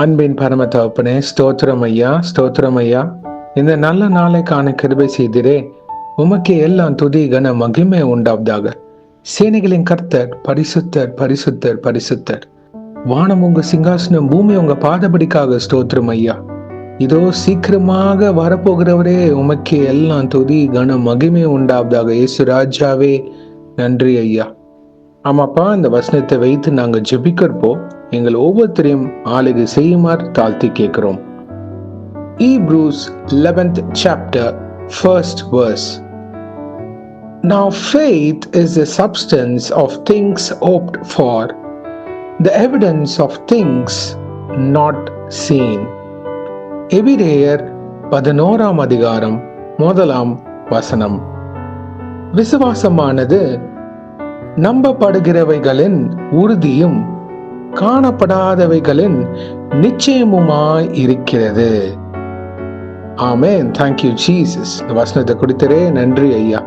அன்பின் பரம தகப்பனே, ஸ்தோத்திரம் ஐயா, ஸ்தோத்திரம் ஐயா. இந்த நல்ல நாளை காண கிருபை செய்திரே. உமக்கே எல்லாம் துதி கன மகிமை உண்டாவதாக. சேனைகளின் கர்த்தர் பரிசுத்தர், பரிசுத்தர், பரிசுத்தர். வானம் உங்க சிங்காசனம், பூமி உங்க பாதபடிக்காக. ஸ்தோத்திரம் ஐயா. இதோ சீக்கிரமாக வரப்போகிறவரே, உமக்கே எல்லாம் துதி கன மகிமை உண்டாவதாக. இயேசு ராஜாவே நன்றி ஐயா. ஆமாப்பா, இந்த வசனத்தை வைத்து நாங்க ஜெபிக்கிறப்போ எங்கள் ஒவ்வொருத்தரையும் ஆளுகை செய்யுமாறு தாழ்த்தி கேட்கிறோம். Hebrews 11th chapter, 1st verse. Now faith is the substance of things hoped for, the evidence of things not seen. எபிரேயர் 11ஆம் அதிகாரம் 1ஆம் வசனம். விசுவாசமானது நம்பப்படுகிறவைகளின் உறுதியும் காணப்படாதவைகளின் நிச்சயமுமாய் இருக்கிறது. ஆமென். Thank you Jesus. இந்த வசனத்தை கொடுத்தரே நன்றி ஐயா.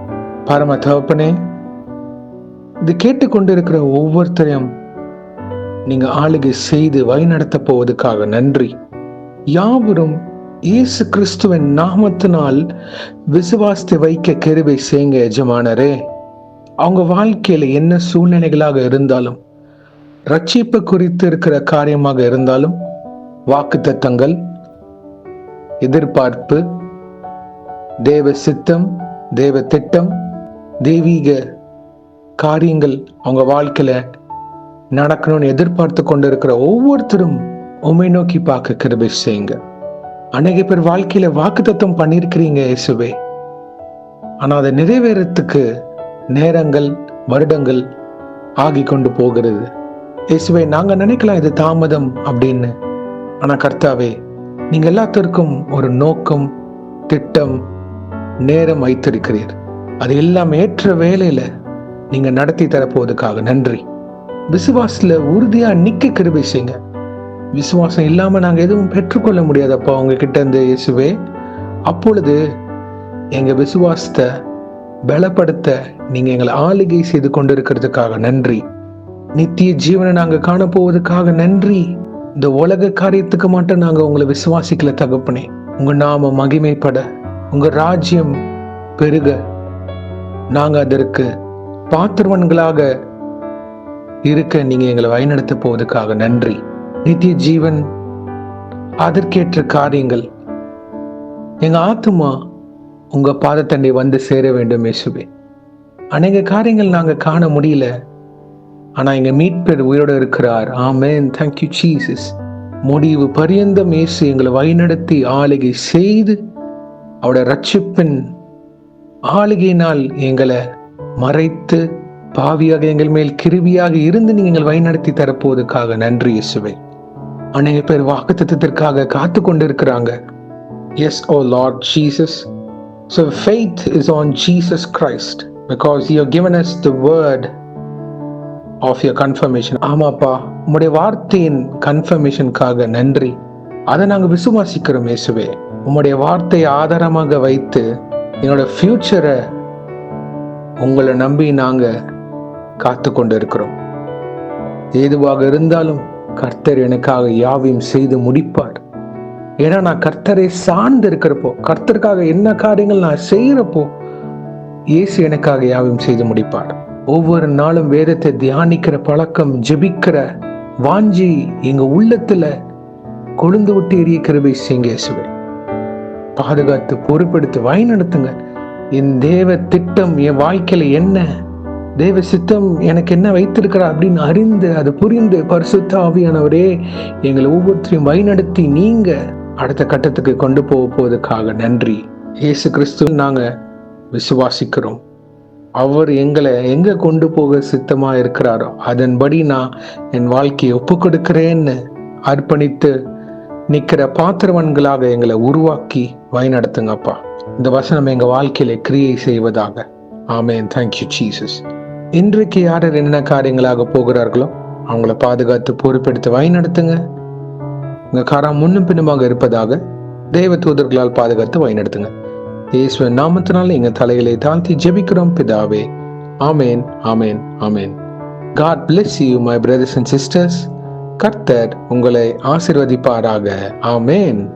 பரம தகப்பனே, இது கேட்டுக்கொண்டிருக்கிற ஒவ்வொருத்தரையும் நீங்க ஆளுகை செய்து வழிநடத்த போவதற்காக நன்றி. யாவரும் இயேசு கிறிஸ்துவின் நாமத்தினால் விசுவாசத்தை வைக்க கிருபை செய்யுங்க எஜமானரே. அவங்க வாழ்க்கையில என்ன சூழ்நிலைகளாக இருந்தாலும், ரட்சிப்பு குறித்து இருக்கிற காரியமாக இருந்தாலும், வாக்குத்தத்தங்கள், எதிர்பார்ப்பு, தேவ சித்தம், தேவ திட்டம், தெய்வீக காரியங்கள் அவங்க வாழ்க்கையில நடக்கணும்னு எதிர்பார்த்து கொண்டிருக்கிற ஒவ்வொருத்தரும் உம்மை நோக்கி பார்க்க கிருபை செய்யுங்க. அநேக பேர் வாழ்க்கையில வாக்குத்தத்தம் பண்ணியிருக்கிறீங்க இயேசுவே, ஆனா அதை நிறைவேறத்துக்கு நேரங்கள், வருடங்கள் ஆகி கொண்டு போகிறது. இயேசுவே, நாங்க நினைக்கலாம் இது தாமதம் அப்படின்னு, ஆனா கர்த்தாவே, நீங்க எல்லாத்திற்கும் ஒரு நோக்கம், திட்டம், நேரம் வைத்திருக்கிறீர். அது எல்லாம் ஏற்ற வேலையில நீங்க நடத்தி தரப்போவதுக்காக நன்றி. விசுவாசத்துல உறுதியா நிக்க கிருபை செய்யுங்க. விசுவாசம் இல்லாம நாங்க எதுவும் பெற்றுக்கொள்ள முடியாதப்பா உங்ககிட்ட இருந்து இயேசுவே. அப்பொழுது எங்க விசுவாசத்தை பலப்படுத்த நீங்க எங்களை ஆளுகை செய்து கொண்டிருக்கிறதுக்காக நன்றி. நித்திய ஜீவனை நாங்க காண போவதற்காக நன்றி. இந்த உலக காரியத்துக்கு மட்டும் நாங்க உங்களை விசுவாசிக்கல தகப்பனே. உங்க நாம மகிமைப்பட, உங்க ராஜ்யம் பெருக நாங்க அதற்கு பாத்திரவன்களாக இருக்க நீங்க எங்களை வழிநடத்த போவதற்காக நன்றி. நித்திய ஜீவன், அதற்கேற்ற காரியங்கள், எங்க ஆத்துமா உங்க பாதத்தண்டை வந்து சேர வேண்டும் இயேசுவே. அநேக காரியங்கள் நாங்க காண முடியல, ஆனா எங்க மீட்பர் உயிரோடு இருக்கிறார். ஆமென். Thank you Jesus. முடிவு பரியந்தம் இயேசு எங்களை வழிநடத்தி ஆளுகை செய்து அவருடைய ரட்சிப்பின் ஆளுகையினால் எங்களை மறைத்து பாவியாக எங்கள் மேல் கிருபியாக இருந்து நீங்க எங்களை வழிநடத்தி தரப்போவதற்காக நன்றி இயேசுவே. அநேக பேர் வாக்குத்தத்தத்திற்காக காத்து கொண்டிருக்கிறாங்க. Yes, oh Lord Jesus. So faith is on Jesus Christ because you have given us the word of your confirmation. ஆமாப்பா, உம்முடைய வார்த்தையின் கன்ஃபர்மேஷனுக்காக நன்றி. அதை நாங்க விசுவாசிக்கிறோம் இயேசுவே. உம்முடைய வார்த்தையை ஆதாரமாக வைத்து என்னோட ஃபியூச்சரை உங்களை நம்பி நாங்க காத்து கொண்டு இருக்கிறோம். ஏதுவாக இருந்தாலும் கர்த்தர் எனக்காக யாவையும் செய்து முடிப்பார். ஏன்னா நான் கர்த்தரை சார்ந்து இருக்கிறப்போ, கர்த்தருக்காக என்ன காரியங்கள் நான் செய்யறப்போ, இயேசு எனக்காக யாவையும் செய்து முடிப்பார். ஒவ்வொரு நாளும் வேதத்தை தியானிக்கிற பழக்கம், ஜெபிக்கிற வாஞ்சி எங்க உள்ளத்துல கொழுந்து விட்டு எரிய கிருபை செய்யுங்க இயேசுவே. பாதுகாத்து பொறுப்பெடுத்து வழிநடத்துங்க. என் தேவ திட்டம் என் வாழ்க்கையில என்ன, தேவ சித்தம் எனக்கு என்ன வைத்திருக்கிறார் அப்படின்னு அறிந்து அது புரிந்து பரிசுத்த ஆவியானவரே எங்களை ஒவ்வொருத்தரையும் வழிநடத்தி நீங்க அடுத்த கட்டத்துக்கு கொண்டு போவதற்காக நன்றி. இயேசு கிறிஸ்து நாங்க விசுவாசிக்கிறோம். அவர் எங்களை எங்க கொண்டு போக சித்தமா இருக்கிறாரோ அதன்படி நான் என் வாழ்க்கையை ஒப்பு கொடுக்கிறேன்னு அர்ப்பணித்து நிக்கிற பாத்திரவன்களாக எங்களை உருவாக்கி வழிநடத்துங்கப்பா. இந்த வசனம் எங்க வாழ்க்கையில கிரியை செய்வதாக. ஆமென். Thank you Jesus. இன்றைக்கு யார் என்ன காரியங்களாக போகிறார்களோ அவங்கள பாதுகாத்து பொறுப்பெடுத்து வழிநடத்துங்க. உங்க காரம் முன்னும் பின்னுமாக இருப்பதாக தேவ தூதர்களால் பாதுகாத்து வழிநடத்துங்க. இயேசுவின் நாமத்தினால் எங்க தலைகளை தாழ்த்தி ஜெபிக்கிறோம் பிதாவே. ஆமென், ஆமென், ஆமென். God bless you, my brothers and sisters. கர்த்தர் உங்களை ஆசீர்வதிப்பாராக. ஆமேன்.